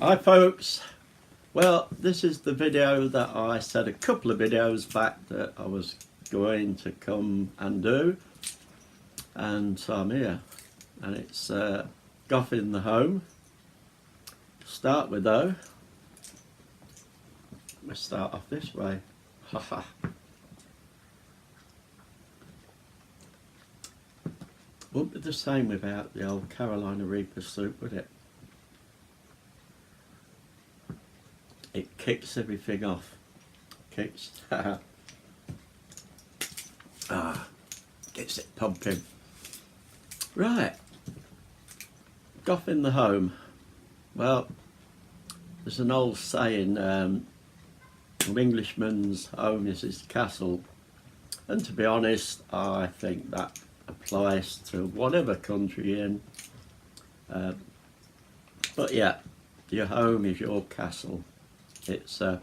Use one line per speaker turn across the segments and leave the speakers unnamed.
Hi folks, well this is the video that I said a couple of videos back that I was going to come and do, and so I'm here, and it's Goth in the home. Start with though, let's start off this way. Haha. Wouldn't be the same without the old Carolina Reaper soup, would it? It kicks everything off. Kicks. Gets it pumping. Right. Goth in the home. Well, there's an old saying, an Englishman's home is his castle. And to be honest, I think that applies to whatever country you're in. But yeah, your home is your castle. It's a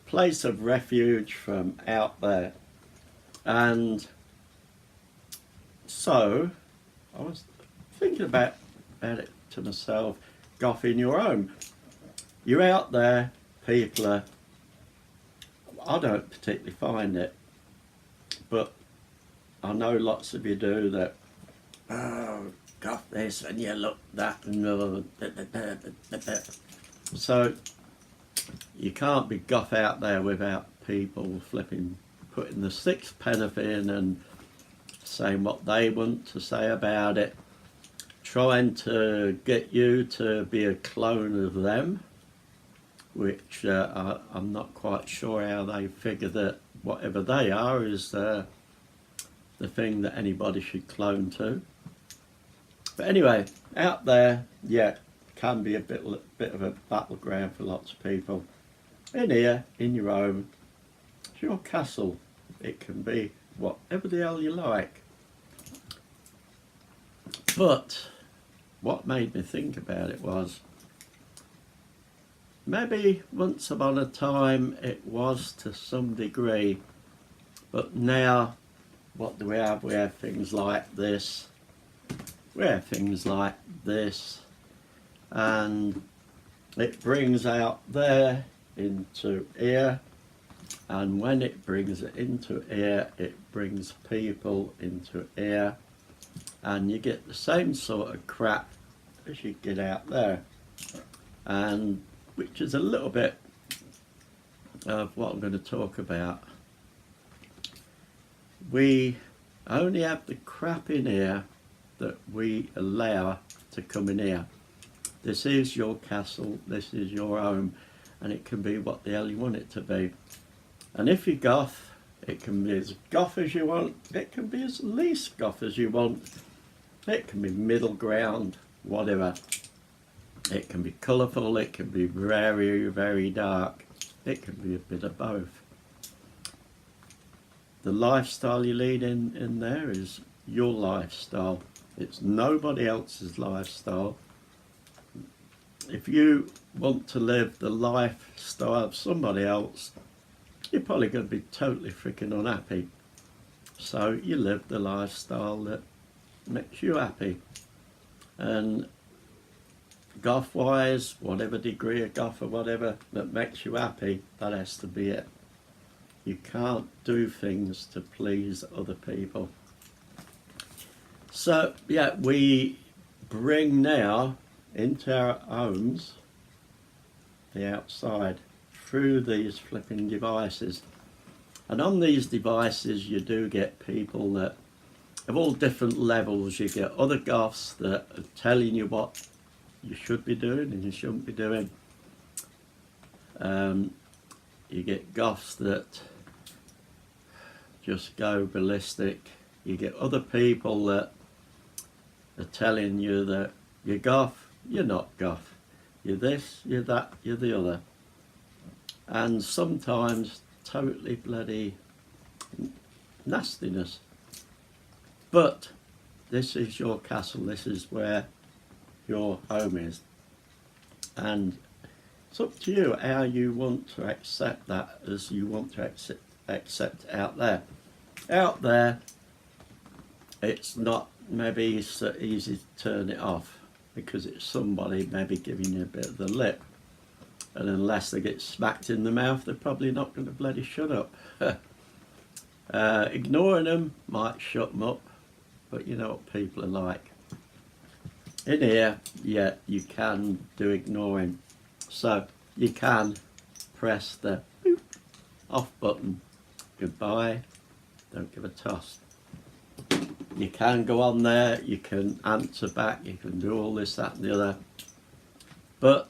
place of refuge from out there. And so I was thinking about it to myself. Goth in your home. You're out there, people are, I don't particularly find it, but I know lots of you do that. Oh, Goth this and you look that and so you can't be Goth out there without people putting the sixpence in and saying what they want to say about it, trying to get you to be a clone of them, which I'm not quite sure how they figure that whatever they are is the thing that anybody should clone to. But anyway, out there, yeah, can be a bit of a battleground for lots of people. In here, in your home, it's your castle. It can be whatever the hell you like. But what made me think about it was, maybe once upon a time it was to some degree, but now what do we have? We have things like this, we have things like this, and it brings out there into here, and when it brings it into here, it brings people into here, and you get the same sort of crap as you get out there, and which is a little bit of what I'm going to talk about. We only have the crap in here that we allow to come in here. This is your castle, this is your home, and it can be what the hell you want it to be. And if you're Goth, it can be as Goth as you want, it can be as least Goth as you want, it can be middle ground, whatever. It can be colourful, it can be very, very dark, it can be a bit of both. The lifestyle you lead in there is your lifestyle. It's nobody else's lifestyle. If you want to live the lifestyle of somebody else, you're probably going to be totally freaking unhappy. So you live the lifestyle that makes you happy. And Goth wise, whatever degree of Goth or whatever that makes you happy, that has to be it. You can't do things to please other people. So yeah, we bring now into our homes the outside through these flipping devices. And on these devices you do get people that of all different levels. You get other Goths that are telling you what you should be doing and you shouldn't be doing. You get Goths that just go ballistic. You get other people that are telling you that you're Goth, you're not Goth. You're this, you're that, you're the other. And sometimes totally bloody nastiness. But this is your castle, this is where your home is. And it's up to you how you want to accept that as you want to accept out there. Out there, it's not maybe so easy to turn it off because it's somebody maybe giving you a bit of the lip. And unless they get smacked in the mouth, they're probably not going to bloody shut up. Ignoring them might shut them up, but you know what people are like. In here, yeah, you can do ignoring. So you can press the boop off button. Goodbye, don't give a toss. You can go on there, you can answer back, you can do all this, that and the other. But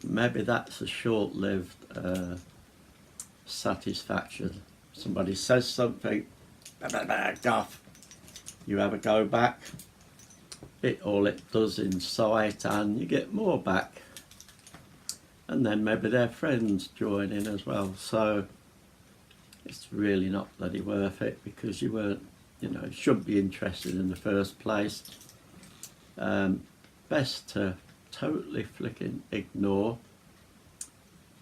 maybe that's a short-lived satisfaction. Somebody says something, Goth, you have a go back. All it does incite, and you get more back. And then maybe their friends join in as well. So it's really not bloody worth it, because you weren't, you know, shouldn't be interested in the first place. Best to totally flicking ignore,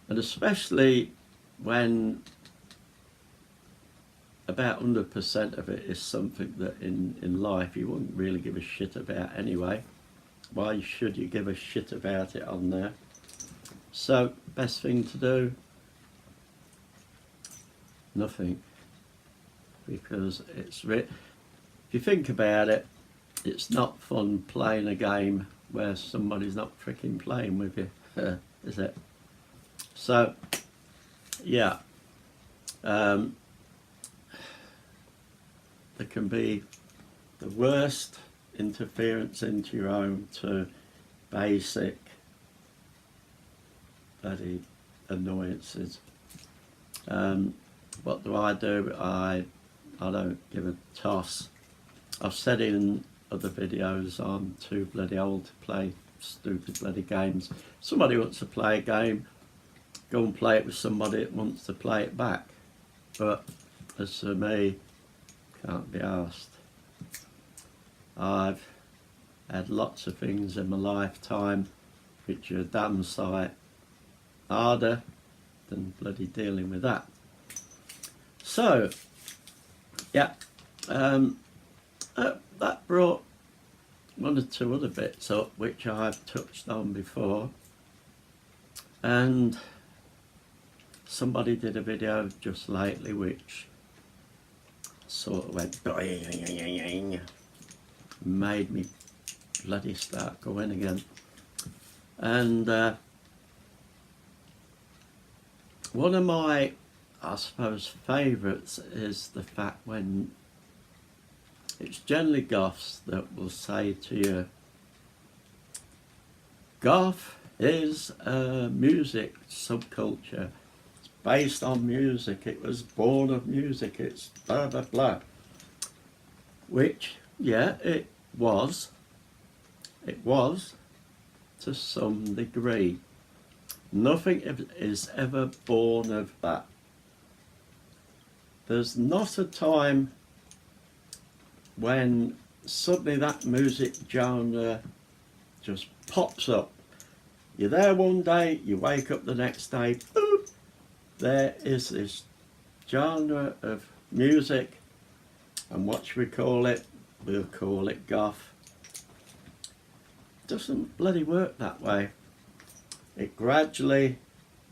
and especially when about 100% of it is something that in life you wouldn't really give a shit about anyway. Why should you give a shit about it on there? So best thing to do, nothing, because it's if you think about it, it's not fun playing a game where somebody's not freaking playing with you, is it? So yeah, there can be the worst interference into your home to basic bloody annoyances. What do? I don't give a toss. I've said in other videos I'm too bloody old to play stupid bloody games. Somebody wants to play a game, go and play it with somebody that wants to play it back. But as for me, can't be asked. I've had lots of things in my lifetime which are a damn sight harder than bloody dealing with that. So yeah, that brought one or two other bits up which I've touched on before, and somebody did a video just lately which sort of went boing, made me bloody start going again. And one of my, I suppose, favourites is the fact when it's generally goths that will say to you, goth is a music subculture, it's based on music, it was born of music, it's blah blah blah. Which, yeah, it was to some degree. Nothing is ever born of that. There's not a time when suddenly that music genre just pops up. You're there one day, you wake up the next day, boop, there is this genre of music, and what should we call it? We'll call it goth. It doesn't bloody work that way. It gradually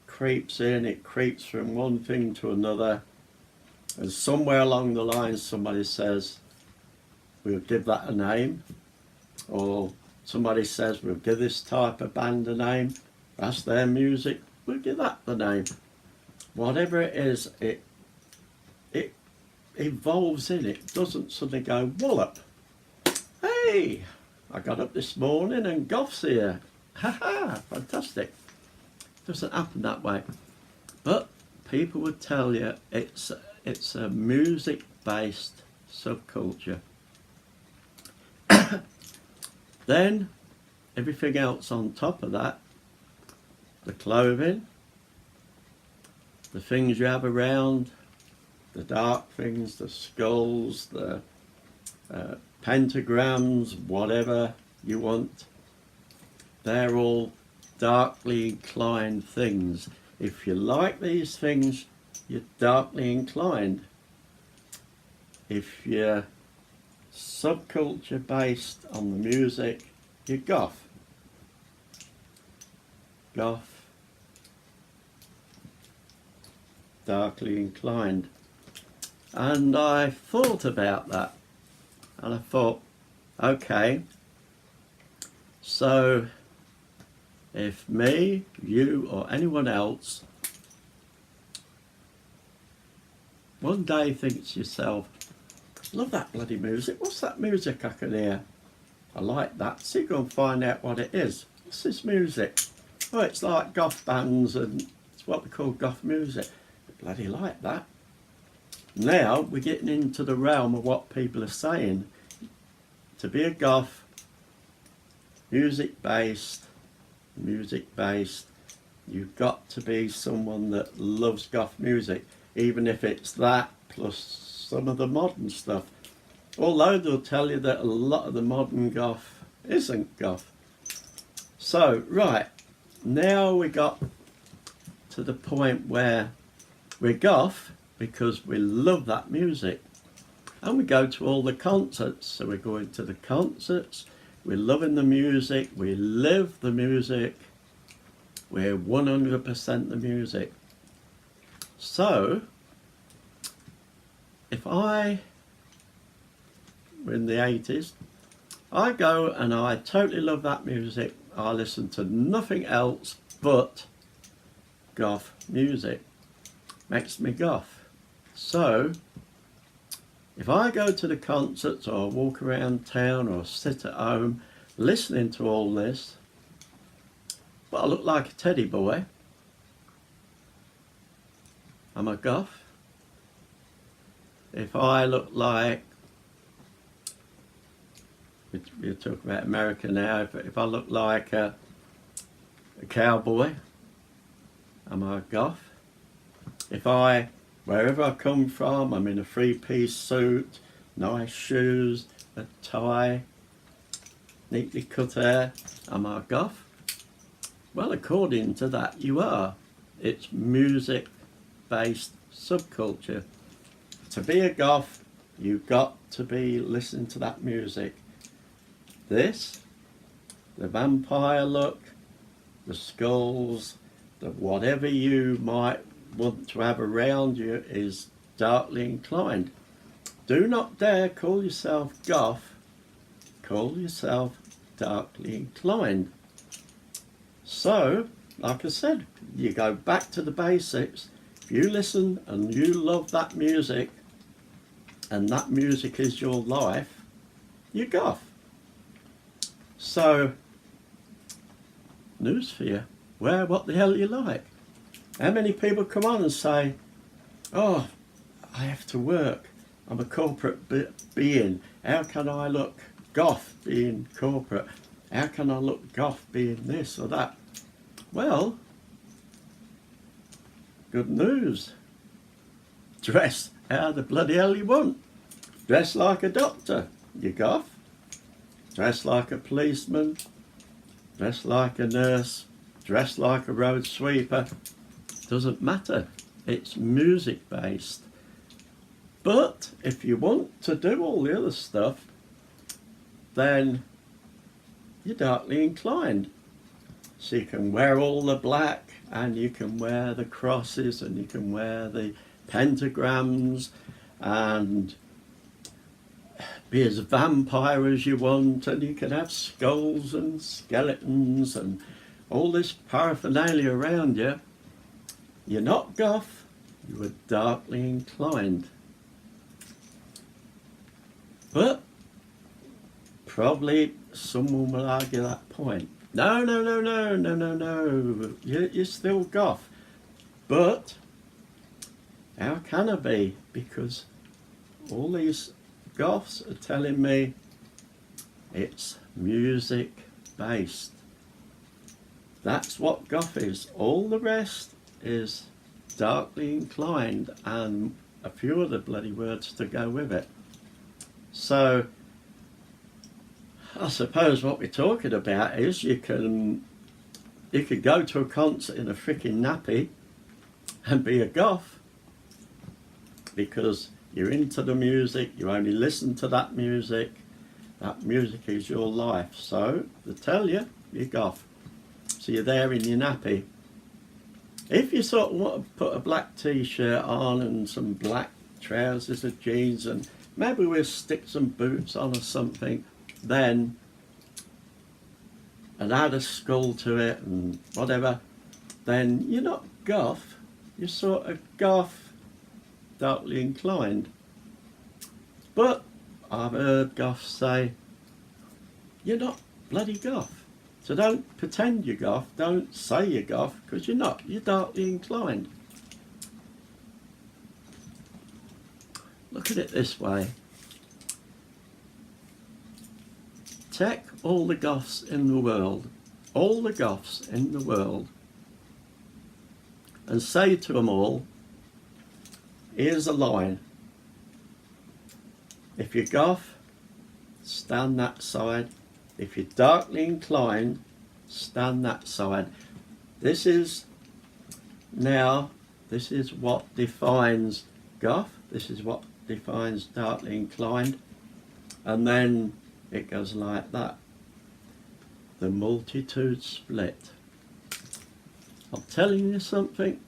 creeps in, it creeps from one thing to another, and somewhere along the line somebody says, we'll give that a name, or somebody says we'll give this type of band a name, that's their music, we'll give that the name. Whatever it is, it evolves in, it doesn't suddenly go wallop. Hey, I got up this morning and goth's here. Haha, fantastic. Doesn't happen that way. But people would tell you it's a music-based subculture. Then everything else on top of that, the clothing, the things you have around, the dark things, the skulls, the pentagrams, whatever you want, they're all darkly inclined things. If you like these things, you're darkly inclined. If you're subculture based on the music, you're goth. goth, darkly inclined. And I thought about that, and I thought, okay, so if me, you or anyone else one day thinks to yourself, love that bloody music, what's that music I can hear? I like that, so you go and find out what it is. What's this music? Oh, it's like goth bands and it's what we call goth music. I bloody like that. Now we're getting into the realm of what people are saying. To be a goth, music based, you've got to be someone that loves goth music, even if it's that plus some of the modern stuff. Although they'll tell you that a lot of the modern goth isn't goth. So, right, now we got to the point where we're goth because we love that music. And we go to all the concerts. So we're going to the concerts, we're loving the music, we live the music, we're 100% the music. So, if I were in the 80s, I go and I totally love that music, I listen to nothing else but goth music. Makes me goth. So, if I go to the concerts or walk around town or sit at home listening to all this, but I look like a teddy boy, I'm a goth. If I look like, we're talking about America now, if I look like a cowboy, am I a goth? If I, wherever I come from, I'm in a three-piece suit, nice shoes, a tie, neatly cut hair, am I a goth? Well, according to that, you are. It's music-based subculture. To be a goth, you've got to be listening to that music. This, the vampire look, the skulls, the whatever you might want to have around you is darkly inclined. Do not dare call yourself goth, call yourself darkly inclined. So, like I said, you go back to the basics. If you listen and you love that music, and that music is your life, you're goth. So, news for you, wear what the hell you like. How many people come on and say, oh, I have to work, I'm a corporate being, how can I look goth being corporate? How can I look goth being this or that? Well, good news. Dress how the bloody hell you want. Dress like a doctor, you're goth. Dress like a policeman, dress like a nurse, dress like a road sweeper. Doesn't matter, it's music based. But if you want to do all the other stuff, then you're darkly inclined. So you can wear all the black, and you can wear the crosses, and you can wear the pentagrams, and be as vampire as you want, and you can have skulls and skeletons and all this paraphernalia around you. You're not goth, you are darkly inclined. But probably someone will argue that point. No, you're still goth. But how can I be? Because all these goths are telling me it's music based. That's what goth is. All the rest is darkly inclined and a few other bloody words to go with it. So I suppose what we're talking about is you could go to a concert in a freaking nappy and be a goth because you're into the music, you only listen to that music is your life. So they tell you, you're goth. So you're there in your nappy. If you sort of want to put a black t-shirt on and some black trousers or jeans, and maybe we'll stick some boots on or something, then, and add a skull to it and whatever, then you're not goth, you're sort of goth, darkly inclined. But I've heard goths say, you're not bloody goth. So don't pretend you're goth, don't say you're goth, because you're not, you're darkly inclined. Look at it this way. Take all the goths in the world, and say to them all, here's a line. If you're goth, stand that side. If you're darkly inclined, stand that side. This is what defines goth. This is what defines darkly inclined. And then it goes like that. The multitude split. I'm telling you something.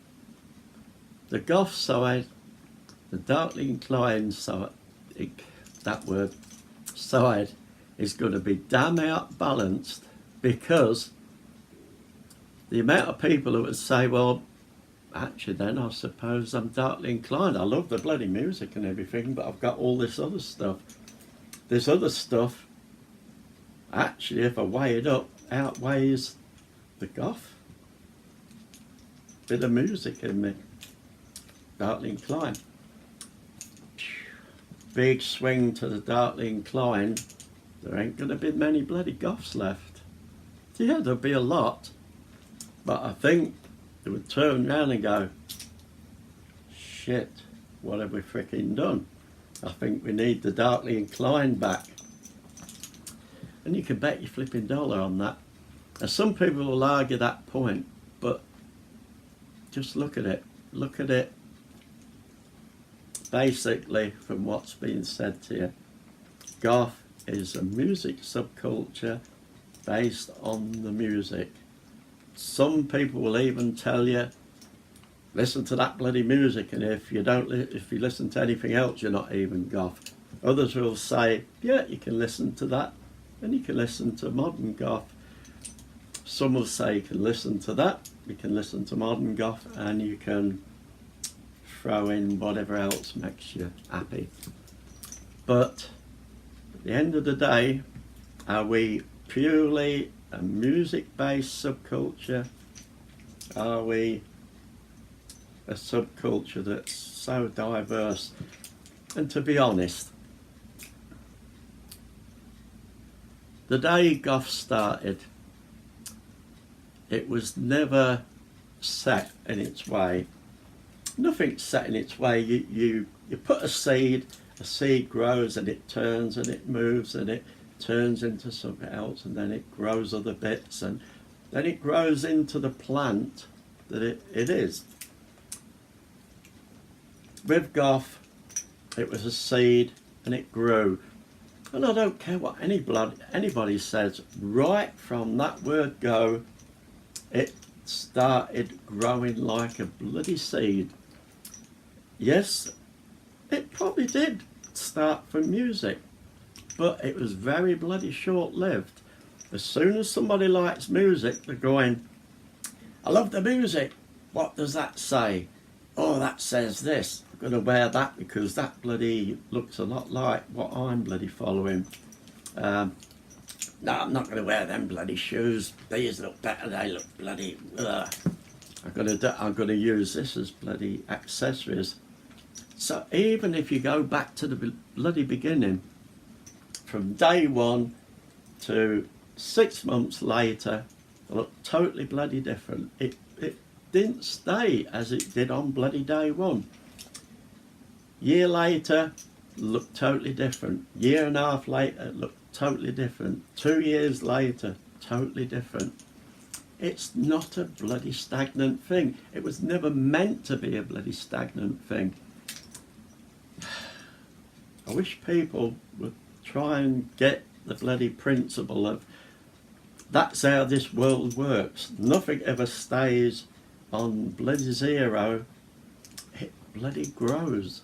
The goth side, the darkly inclined side, side, is going to be damn outbalanced, because the amount of people who would say, well, actually then I suppose I'm darkly inclined. I love the bloody music and everything, but I've got all this other stuff. This other stuff, actually, if I weigh it up, outweighs the goth. Bit of music in me. Darkly inclined. Big swing to the darkly inclined. There ain't going to be many bloody goths left. Yeah, there'll be a lot, but I think they would turn around and go, shit, what have we freaking done? I think we need the darkly inclined back. And you can bet your flipping dollar on that. Now some people will argue that point, but just look at it. Look at it basically from what's been said to you. Goth is a music subculture based on the music. Some people will even tell you, listen to that bloody music, and if you listen to anything else, you're not even goth. Others will say, yeah, you can listen to that, and you can listen to modern goth. Some will say you can listen to that, you can listen to modern goth, and you can throw in whatever else makes you happy. But at the end of the day, are we purely a music-based subculture? Are we a subculture that's so diverse? And to be honest, the day goth started, it was never set in its way. Nothing's set in its way. You put a seed grows and it turns and it moves and it turns into something else, and then it grows other bits, and then it grows into the plant that it is. With goth, it was a seed and it grew. And I don't care what anybody says, right from that word go, it started growing like a bloody seed. Yes, it probably did start from music, but it was very bloody short-lived. As soon as somebody likes music, they're going, I love the music. What does that say? Oh, that says this. I'm going to wear that because that bloody looks a lot like what I'm bloody following. No, I'm not going to wear them bloody shoes. These look better. They look bloody... Ugh. I'm going to use this as bloody accessories. So even if you go back to the bloody beginning, from day one to 6 months later, it looked totally bloody different. It didn't stay as it did on bloody day one. Year later, looked totally different. Year and a half later, it looked totally different. 2 years later, totally different. It's not a bloody stagnant thing. It was never meant to be a bloody stagnant thing. I wish people would try and get the bloody principle of That's how this world works. Nothing ever stays on bloody zero. It bloody grows.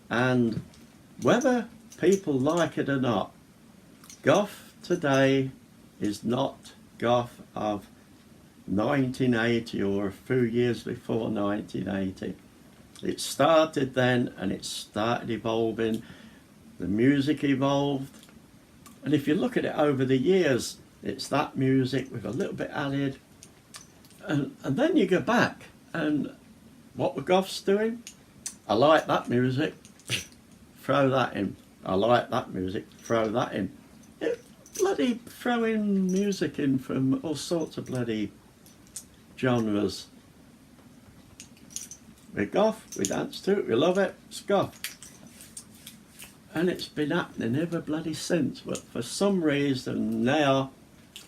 And whether people like it or not, Goth today is not Goth of 1980 or a few years before 1980. It started then and it started evolving. The music evolved. And if you look at it over the years, it's that music with a little bit added. And then you go back and what were Goths doing? I like that music, throw that in. I like that music, throw that in. It bloody throwing music in from all sorts of bloody genres. We're Goth, we dance to it, we love it, it's Goth. And it's been happening ever bloody since, but for some reason now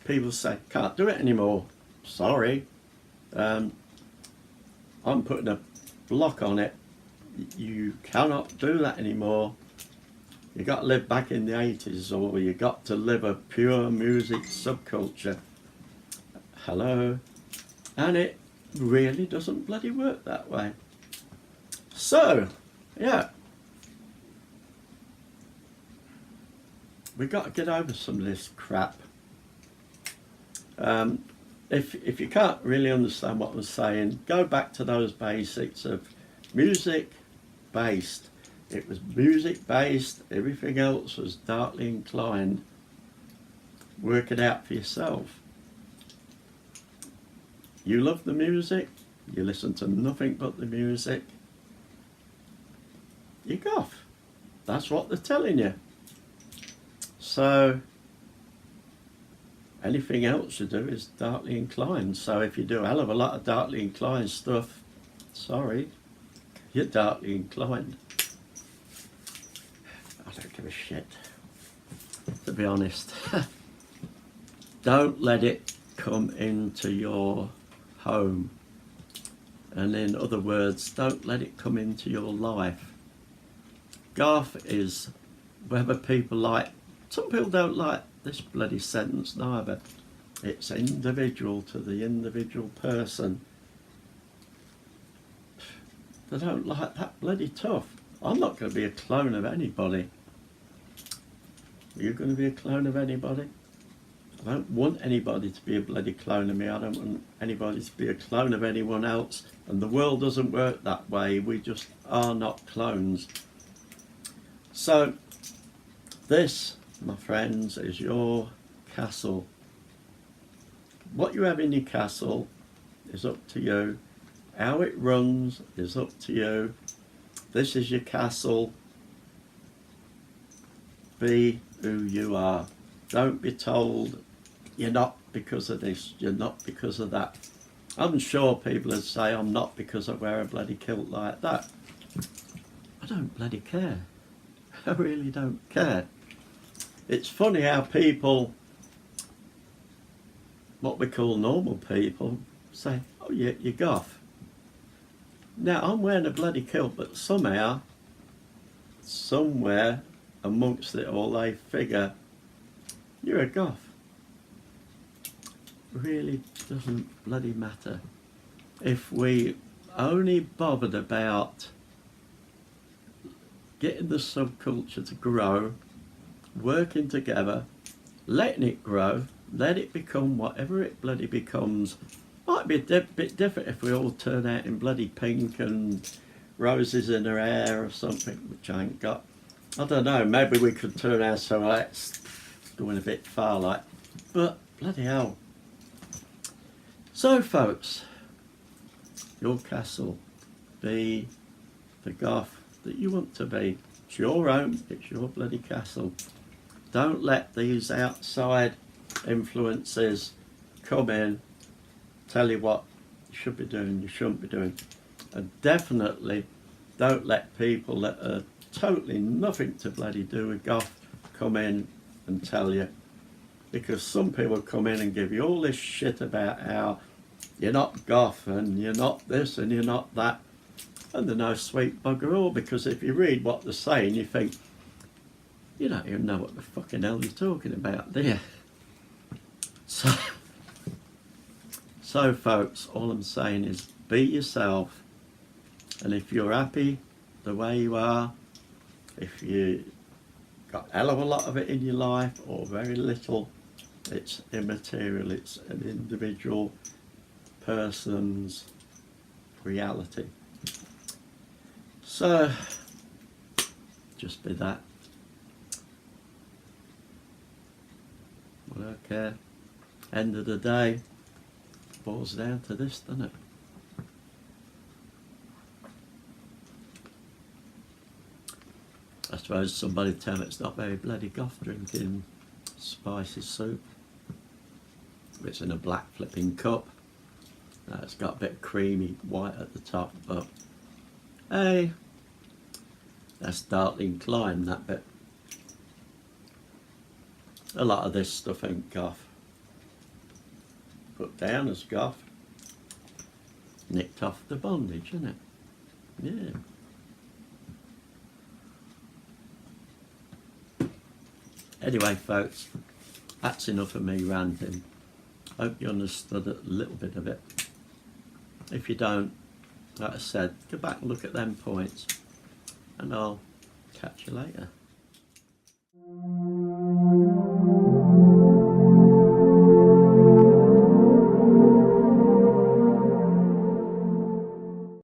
people say, can't do it anymore, sorry. I'm putting a block on it. You cannot do that anymore. You got to live back in the 80s, or you got to live a pure music subculture. Hello? And it really doesn't bloody work that way. So, yeah. We got to get over some of this crap. If you can't really understand what I'm saying, go back to those basics of music based. It was music based, everything else was darkly inclined. Work it out for yourself. You love the music, you listen to nothing but the music, you're Goth. That's what they're telling you. So anything else you do is darkly inclined. So if you do a hell of a lot of darkly inclined stuff, sorry, you're darkly inclined. I don't give a shit, to be honest. Don't let it come into your home. And in other words, don't let it come into your life. Goth is whether people like, some people don't like this bloody sentence neither. It's individual to the individual person. They don't like that bloody tough. I'm not going to be a clone of anybody. Are you going to be a clone of anybody? I don't want anybody to be a bloody clone of me. I don't want anybody to be a clone of anyone else. And the world doesn't work that way. We just are not clones. So, this, my friends, is your castle. What you have in your castle is up to you. How it runs is up to you. This is your castle. Be who you are. Don't be told you're not because of this, you're not because of that. I'm sure people would say I'm not because I wear a bloody kilt like that. I don't bloody care. I really don't care. It's funny how people, what we call normal people, say, oh yeah, you're Goth. Now I'm wearing a bloody kilt, but somehow, somewhere amongst it all, they figure you're a Goth. Really doesn't bloody matter. If we only bothered about getting the subculture to grow, working together, letting it grow, let it become whatever it bloody becomes. Might be a bit different if we all turn out in bloody pink and roses in her hair or something, which I ain't got. I don't know, maybe we could turn out so that's going a bit far like, but bloody hell. So folks, your castle, be the Goth that you want to be. It's your home, it's your bloody castle. Don't let these outside influences come in, tell you what you should be doing, you shouldn't be doing. And definitely don't let people that are totally nothing to bloody do with Goth come in and tell you. Because some people come in and give you all this shit about how you're not Goth and you're not this and you're not that. And they're no sweet bugger all, because if you read what they're saying, you think, you don't even know what the fucking hell you're talking about, do you? So folks, all I'm saying is be yourself, and if you're happy the way you are, if you got a hell of a lot of it in your life or very little, it's immaterial. It's an individual person's reality. So just be that. Well, okay. End of the day, boils down to this, doesn't it? I suppose somebody tell me it's not very bloody Goth drinking spicy soup. It's in a black flipping cup. It's got a bit creamy white at the top, but hey, that's darkly inclined, that bit. A lot of this stuff ain't Goth. Put down as Goth. Nicked off the bondage, isn't it? Yeah. Anyway folks, that's enough of me ranting. Hope you understood a little bit of it. If you don't, like I said, go back and look at them points, and I'll catch you later.